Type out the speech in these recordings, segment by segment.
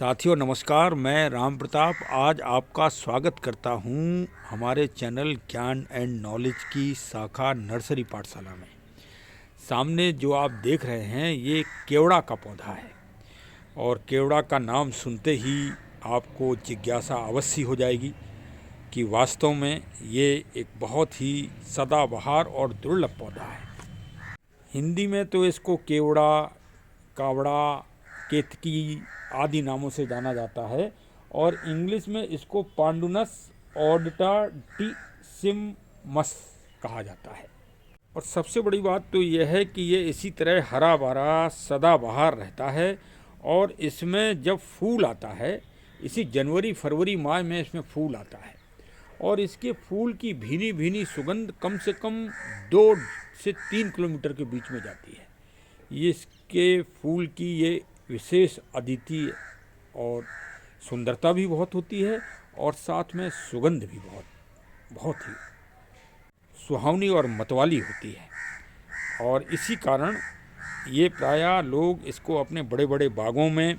साथियों नमस्कार, मैं राम प्रताप आज आपका स्वागत करता हूं हमारे चैनल ज्ञान एंड नॉलेज की शाखा नर्सरी पाठशाला में। सामने जो आप देख रहे हैं ये केवड़ा का पौधा है और केवड़ा का नाम सुनते ही आपको जिज्ञासा अवश्य हो जाएगी कि वास्तव में ये एक बहुत ही सदाबहार और दुर्लभ पौधा है। हिंदी में तो इसको केवड़ा, कावड़ा, केतकी आदि नामों से जाना जाता है और इंग्लिश में इसको पांडुनस ऑर्डिटाटिसिमस कहा जाता है। और सबसे बड़ी बात तो यह है कि ये इसी तरह हरा भरा सदाबहार रहता है और इसमें जब फूल आता है, इसी जनवरी फरवरी माह में इसमें फूल आता है और इसके फूल की भीनी भीनी सुगंध कम से कम 2 से 3 किलोमीटर के बीच में जाती है। ये इसके फूल की ये विशेष अद्वितीय और सुंदरता भी बहुत होती है और साथ में सुगंध भी बहुत ही सुहावनी और मतवाली होती है। और इसी कारण ये प्रायः लोग इसको अपने बड़े बड़े बागों में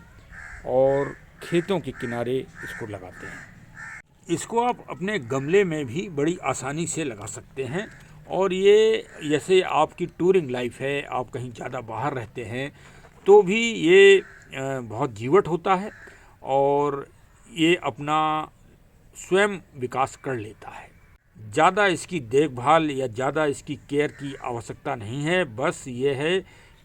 और खेतों के किनारे इसको लगाते हैं। इसको आप अपने गमले में भी बड़ी आसानी से लगा सकते हैं और ये जैसे आपकी टूरिंग लाइफ है, आप कहीं ज़्यादा बाहर रहते हैं तो भी ये बहुत जीवट होता है और ये अपना स्वयं विकास कर लेता है। ज़्यादा इसकी देखभाल या ज़्यादा इसकी केयर की आवश्यकता नहीं है। बस ये है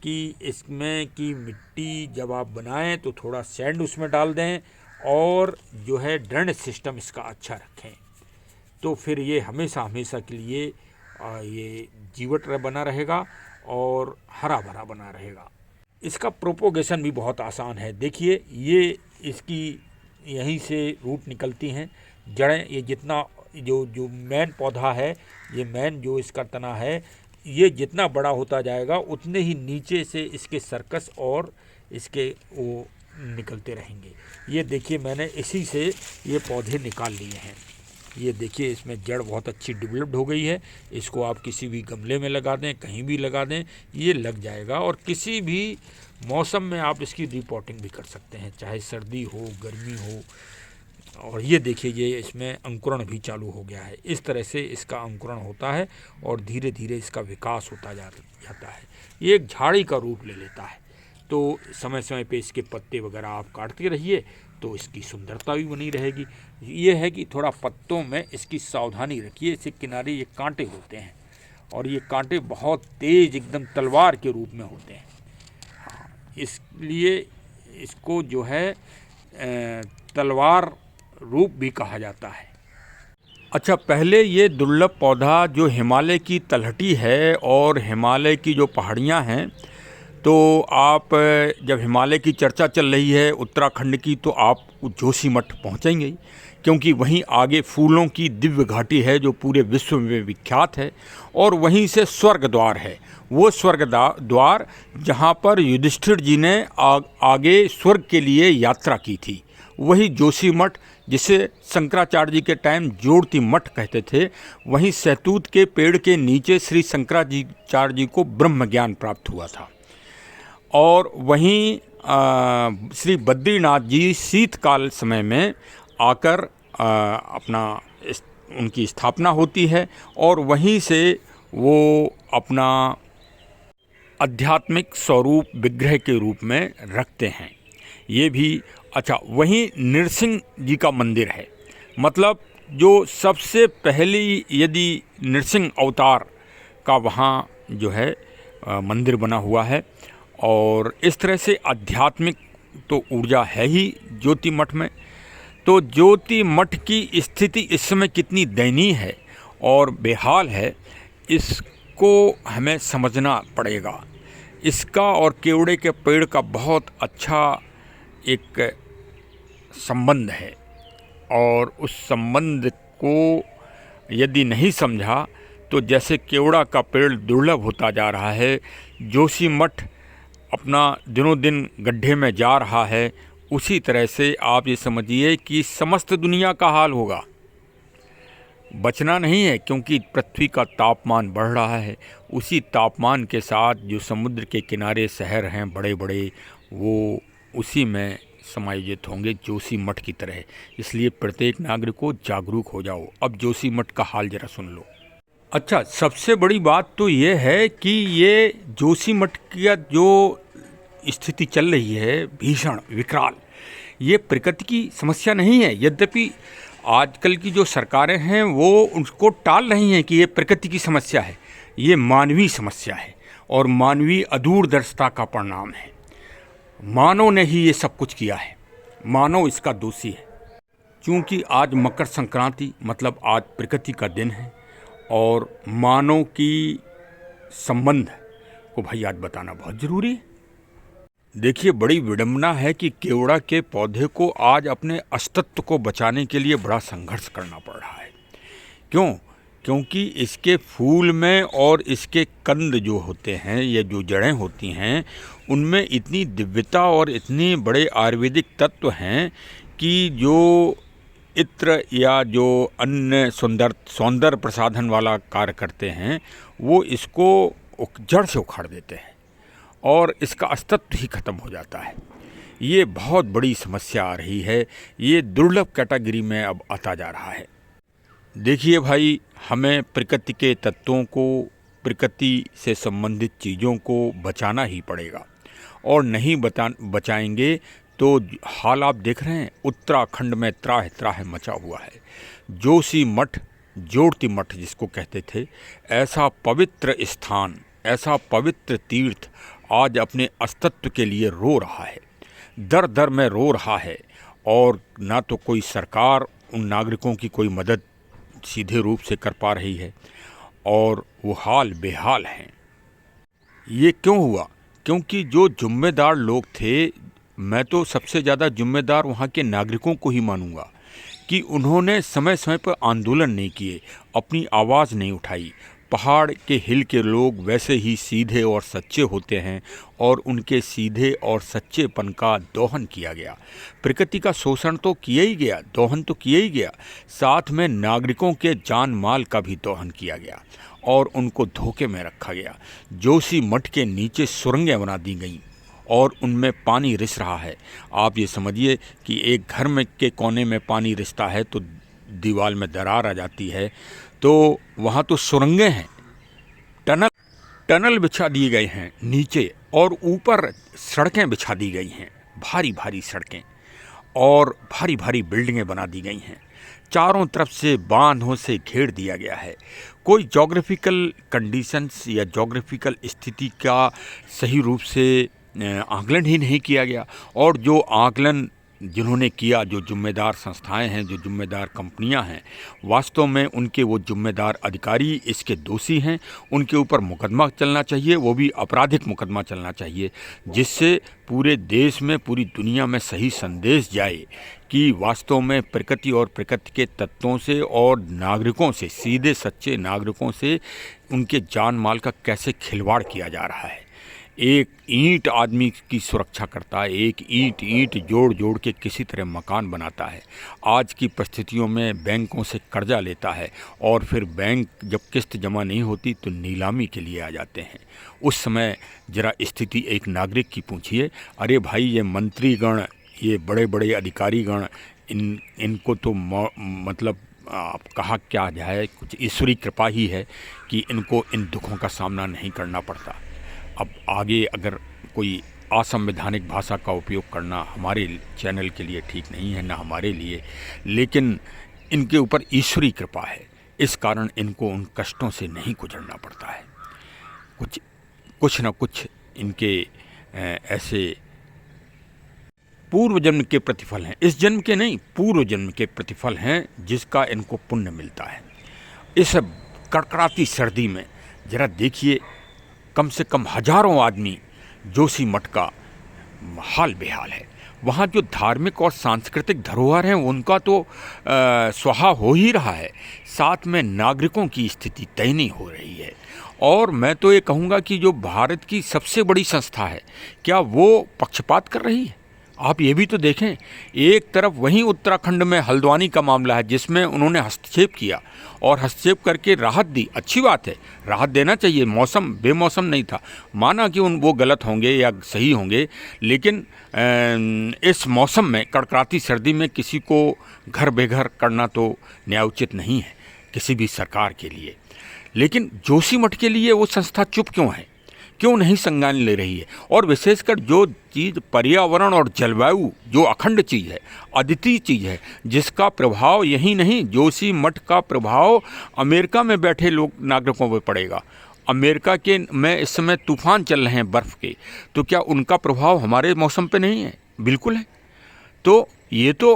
कि इसमें की मिट्टी जब आप बनाएं तो थोड़ा सैंड उसमें डाल दें और जो है ड्रेनेज सिस्टम इसका अच्छा रखें, तो फिर ये हमेशा हमेशा के लिए ये जीवट बना रहेगा और हरा भरा बना रहेगा। इसका प्रोपोगेशन भी बहुत आसान है। देखिए ये इसकी यहीं से रूट निकलती हैं, जड़ें, ये जितना जो मेन पौधा है, ये मेन जो इसका तना है, ये जितना बड़ा होता जाएगा उतने ही नीचे से इसके सर्कस और इसके वो निकलते रहेंगे। ये देखिए मैंने इसी से ये पौधे निकाल लिए हैं। ये देखिए इसमें जड़ बहुत अच्छी डेवलप्ड हो गई है। इसको आप किसी भी गमले में लगा दें, कहीं भी लगा दें, ये लग जाएगा और किसी भी मौसम में आप इसकी रिपोर्टिंग भी कर सकते हैं, चाहे सर्दी हो, गर्मी हो। और ये देखिए ये इसमें अंकुरण भी चालू हो गया है। इस तरह से इसका अंकुरण होता है और धीरे धीरे इसका विकास होता जाता है। ये एक झाड़ी का रूप ले लेता है, तो समय समय पे इसके पत्ते वगैरह आप काटते रहिए तो इसकी सुंदरता भी बनी रहेगी। ये है कि थोड़ा पत्तों में इसकी सावधानी रखिए। इसके किनारे ये कांटे होते हैं और ये कांटे बहुत तेज एकदम तलवार के रूप में होते हैं। हाँ, इसलिए इसको जो है तलवार रूप भी कहा जाता है। अच्छा, पहले ये दुर्लभ पौधा जो हिमालय की तलहटी है और हिमालय की जो पहाड़ियाँ हैं, तो आप जब हिमालय की चर्चा चल रही है उत्तराखंड की, तो आप जोशीमठ पहुंचेंगे ही, क्योंकि वहीं आगे फूलों की दिव्य घाटी है जो पूरे विश्व में विख्यात है और वहीं से स्वर्ग द्वार है। वो स्वर्ग द्वार जहां पर युधिष्ठिर जी ने आगे स्वर्ग के लिए यात्रा की थी, वही जोशीमठ, जिसे शंकराचार्य जी के टाइम जोड़ती मठ कहते थे, वहीं सहतूत के पेड़ के नीचे श्री शंकराचार्य जी को ब्रह्म ज्ञान प्राप्त हुआ था। और वहीं श्री बद्रीनाथ जी शीतकाल समय में आकर उनकी स्थापना होती है और वहीं से वो अपना आध्यात्मिक स्वरूप विग्रह के रूप में रखते हैं। ये भी अच्छा, वहीं नृसिंह जी का मंदिर है। मतलब जो सबसे पहली यदि नृसिंह अवतार का वहाँ जो है मंदिर बना हुआ है और इस तरह से आध्यात्मिक तो ऊर्जा है ही ज्योति मठ में। तो ज्योति मठ की स्थिति इस समय कितनी दयनीय है और बेहाल है, इसको हमें समझना पड़ेगा। इसका और केवड़े के पेड़ का बहुत अच्छा एक संबंध है और उस संबंध को यदि नहीं समझा तो जैसे केवड़ा का पेड़ दुर्लभ होता जा रहा है, जोशीमठ अपना दिनों दिन गड्ढे में जा रहा है, उसी तरह से आप ये समझिए कि समस्त दुनिया का हाल होगा। बचना नहीं है, क्योंकि पृथ्वी का तापमान बढ़ रहा है। उसी तापमान के साथ जो समुद्र के किनारे शहर हैं बड़े बड़े, वो उसी में समायोजित होंगे जोशी मठ की तरह। इसलिए प्रत्येक नागरिक को जागरूक हो जाओ। अब जोशी मठ का हाल जरा सुन लो। अच्छा, सबसे बड़ी बात तो ये है कि ये जोशी मठ की जो स्थिति चल रही है भीषण विकराल, ये प्रकृति की समस्या नहीं है। यद्यपि आजकल की जो सरकारें हैं वो उसको टाल रही हैं कि ये प्रकृति की समस्या है, ये मानवीय समस्या है और मानवीय अदूरदर्शिता का परिणाम है। मानव ने ही ये सब कुछ किया है, मानव इसका दोषी है। क्योंकि आज मकर संक्रांति मतलब आज प्रकृति का दिन है और मानव की संबंध को भाई आज बताना बहुत ज़रूरी है। देखिए, बड़ी विडंबना है कि केवड़ा के पौधे को आज अपने अस्तित्व को बचाने के लिए बड़ा संघर्ष करना पड़ रहा है। क्यों? क्योंकि इसके फूल में और इसके कंद जो होते हैं या जो जड़ें होती हैं उनमें इतनी दिव्यता और इतने बड़े आयुर्वेदिक तत्व हैं कि जो इत्र या जो अन्य सौंदर्य प्रसाधन वाला कार्य करते हैं वो इसको जड़ से उखाड़ देते हैं और इसका अस्तित्व ही खत्म हो जाता है। ये बहुत बड़ी समस्या आ रही है। ये दुर्लभ कैटेगरी में अब आता जा रहा है। देखिए भाई, हमें प्रकृति के तत्वों को, प्रकृति से संबंधित चीज़ों को बचाना ही पड़ेगा और नहीं बचाएंगे तो हाल आप देख रहे हैं, उत्तराखंड में त्राह त्राह मचा हुआ है। जोशी मठ, जोड़ती मठ जिसको कहते थे, ऐसा पवित्र स्थान, ऐसा पवित्र तीर्थ आज अपने अस्तित्व के लिए रो रहा है, दर दर में रो रहा है और ना तो कोई सरकार उन नागरिकों की कोई मदद सीधे रूप से कर पा रही है और वो हाल बेहाल हैं। ये क्यों हुआ? क्योंकि जो जिम्मेदार लोग थे, मैं तो सबसे ज़्यादा जिम्मेदार वहाँ के नागरिकों को ही मानूंगा कि उन्होंने समय समय पर आंदोलन नहीं किए, अपनी आवाज़ नहीं उठाई। पहाड़ के हिल के लोग वैसे ही सीधे और सच्चे होते हैं और उनके सीधे और सच्चेपन का दोहन किया गया। प्रकृति का शोषण तो किया ही गया, दोहन तो किया ही गया, साथ में नागरिकों के जान माल का भी दोहन किया गया और उनको धोखे में रखा गया। जोशी मठ के नीचे सुरंगें बना दी गईं और उनमें पानी रिस रहा है। आप ये समझिए कि एक घर में के कोने में पानी रिसता है तो दीवार में दरार आ जाती है, तो वहाँ तो सुरंगें हैं, टनल बिछा दिए गए हैं नीचे और ऊपर सड़कें बिछा दी गई हैं, भारी भारी सड़कें और भारी भारी बिल्डिंगें बना दी गई हैं। चारों तरफ से बांधों से घेर दिया गया है। कोई ज्योग्राफिकल कंडीशंस या ज्योग्राफिकल स्थिति का सही रूप से आकलन ही नहीं किया गया और जो आकलन जिन्होंने किया, जो जिम्मेदार संस्थाएं हैं, जो जिम्मेदार कंपनियां हैं, वास्तव में उनके वो जिम्मेदार अधिकारी इसके दोषी हैं। उनके ऊपर मुकदमा चलना चाहिए, वो भी आपराधिक मुकदमा चलना चाहिए, जिससे पूरे देश में, पूरी दुनिया में सही संदेश जाए कि वास्तव में प्रकृति और प्रकृति के तत्वों से और नागरिकों से, सीधे सच्चे नागरिकों से उनके जान माल का कैसे खिलवाड़ किया जा रहा है। एक ईंट आदमी की सुरक्षा करता है, एक ईंट जोड़ जोड़ के किसी तरह मकान बनाता है। आज की परिस्थितियों में बैंकों से कर्जा लेता है और फिर बैंक जब किस्त जमा नहीं होती तो नीलामी के लिए आ जाते हैं। उस समय जरा स्थिति एक नागरिक की पूछिए। अरे भाई, ये मंत्रीगण, ये बड़े बड़े अधिकारीगण, इनको तो मतलब आप कहा क्या जाए, कुछ ईश्वरी कृपा ही है कि इनको इन दुखों का सामना नहीं करना पड़ता। अब आगे अगर कोई असंवैधानिक भाषा का उपयोग करना हमारे चैनल के लिए ठीक नहीं है, ना हमारे लिए, लेकिन इनके ऊपर ईश्वरी कृपा है, इस कारण इनको उन कष्टों से नहीं गुजरना पड़ता है। कुछ न कुछ इनके ऐसे पूर्व जन्म के प्रतिफल हैं, इस जन्म के नहीं, पूर्व जन्म के प्रतिफल हैं जिसका इनको पुण्य मिलता है। इस कड़कड़ाती सर्दी में जरा देखिए, कम से कम हजारों आदमी जोशी मठ का हाल बेहाल है। वहाँ जो धार्मिक और सांस्कृतिक धरोहर हैं उनका तो स्वाहा हो ही रहा है, साथ में नागरिकों की स्थिति दयनीय हो रही है। और मैं तो ये कहूँगा कि जो भारत की सबसे बड़ी संस्था है, क्या वो पक्षपात कर रही है? आप ये भी तो देखें, एक तरफ वहीं उत्तराखंड में हल्द्वानी का मामला है जिसमें उन्होंने हस्तक्षेप किया और हस्तक्षेप करके राहत दी। अच्छी बात है, राहत देना चाहिए, मौसम बेमौसम नहीं था, माना कि वो गलत होंगे या सही होंगे, लेकिन इस मौसम में कड़कड़ाती सर्दी में किसी को घर बेघर करना तो न्यायोचित नहीं है किसी भी सरकार के लिए। लेकिन जोशीमठ के लिए वो संस्था चुप क्यों है, क्यों नहीं संज्ञान ले रही है? और विशेषकर जो चीज़ पर्यावरण और जलवायु, जो अखंड चीज़ है, अद्वितीय चीज़ है, जिसका प्रभाव यही नहीं, जोशीमठ का प्रभाव अमेरिका में बैठे लोग नागरिकों पर पड़ेगा। अमेरिका के में इस समय तूफान चल रहे हैं बर्फ़ के, तो क्या उनका प्रभाव हमारे मौसम पे नहीं है? बिल्कुल है। तो ये तो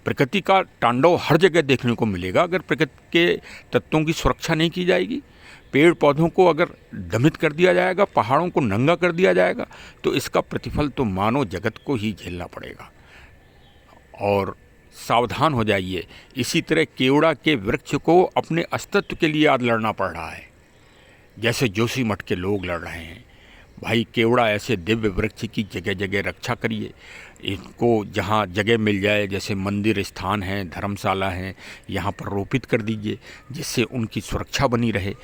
प्रकृति का तांडव हर जगह देखने को मिलेगा अगर प्रकृति के तत्वों की सुरक्षा नहीं की जाएगी। पेड़ पौधों को अगर दमित कर दिया जाएगा, पहाड़ों को नंगा कर दिया जाएगा, तो इसका प्रतिफल तो मानव जगत को ही झेलना पड़ेगा। और सावधान हो जाइए, इसी तरह केवड़ा के वृक्ष को अपने अस्तित्व के लिए आज लड़ना पड़ रहा है, जैसे जोशीमठ के लोग लड़ रहे हैं। भाई, केवड़ा ऐसे दिव्य वृक्ष की जगह जगह रक्षा करिए, इनको जहाँ जगह मिल जाए, जैसे मंदिर स्थान हैं, धर्मशाला हैं, यहाँ पर रोपित कर दीजिए जिससे उनकी सुरक्षा बनी रहे।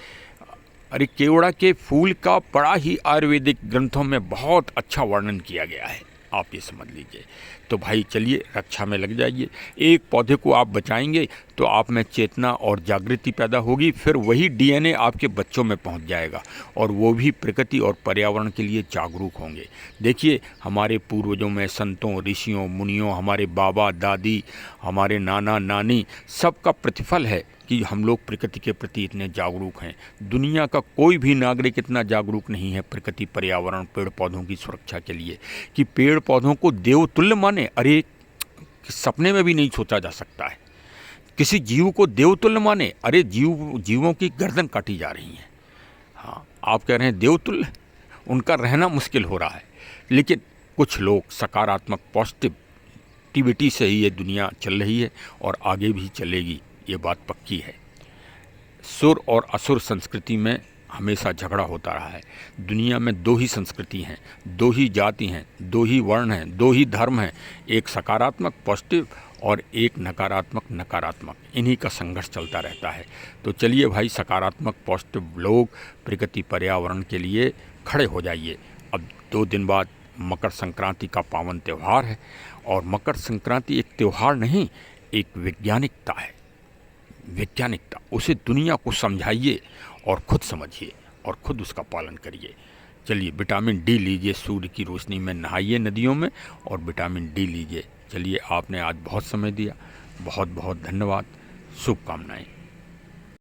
अरे, केवड़ा के फूल का बड़ा ही आयुर्वेदिक ग्रंथों में बहुत अच्छा वर्णन किया गया है, आप ये समझ लीजिए। तो भाई चलिए, रक्षा में लग जाइए। एक पौधे को आप बचाएंगे तो आप में चेतना और जागृति पैदा होगी, फिर वही डीएनए आपके बच्चों में पहुंच जाएगा और वो भी प्रकृति और पर्यावरण के लिए जागरूक होंगे। देखिए, हमारे पूर्वजों में संतों, ऋषियों, मुनियों, हमारे बाबा दादी, हमारे नाना नानी, सबका प्रतिफल है कि हम लोग प्रकृति के प्रति इतने जागरूक हैं। दुनिया का कोई भी नागरिक इतना जागरूक नहीं है प्रकृति, पर्यावरण, पेड़ पौधों की सुरक्षा के लिए कि पेड़ पौधों को देवतुल्य माने। अरे, सपने में भी नहीं सोचा जा सकता है। किसी जीव को देवतुल्य माने, अरे जीवों की गर्दन काटी जा रही है। हाँ, आप कह रहे हैं देवतुल्य, उनका रहना मुश्किल हो रहा है। लेकिन कुछ लोग सकारात्मक पॉजिटिविटी से ही ये दुनिया चल रही है और आगे भी चलेगी, ये बात पक्की है। सुर और असुर संस्कृति में हमेशा झगड़ा होता रहा है। दुनिया में दो ही संस्कृति हैं, दो ही जाति हैं, दो ही वर्ण हैं, दो ही धर्म हैं, एक सकारात्मक पॉजिटिव और एक नकारात्मक नकारात्मक। इन्हीं का संघर्ष चलता रहता है। तो चलिए भाई, सकारात्मक पॉजिटिव लोग प्रकृति पर्यावरण के लिए खड़े हो जाइए। अब 2 दिन बाद मकर संक्रांति का पावन त्यौहार है और मकर संक्रांति एक त्यौहार नहीं, एक वैज्ञानिकता है। वैज्ञानिकता, उसे दुनिया को समझाइए और खुद समझिए और खुद उसका पालन करिए। चलिए, विटामिन डी लीजिए, सूर्य की रोशनी में नहाइए नदियों में और विटामिन डी लीजिए। चलिए, आपने आज बहुत समय दिया, बहुत बहुत धन्यवाद, शुभकामनाएं।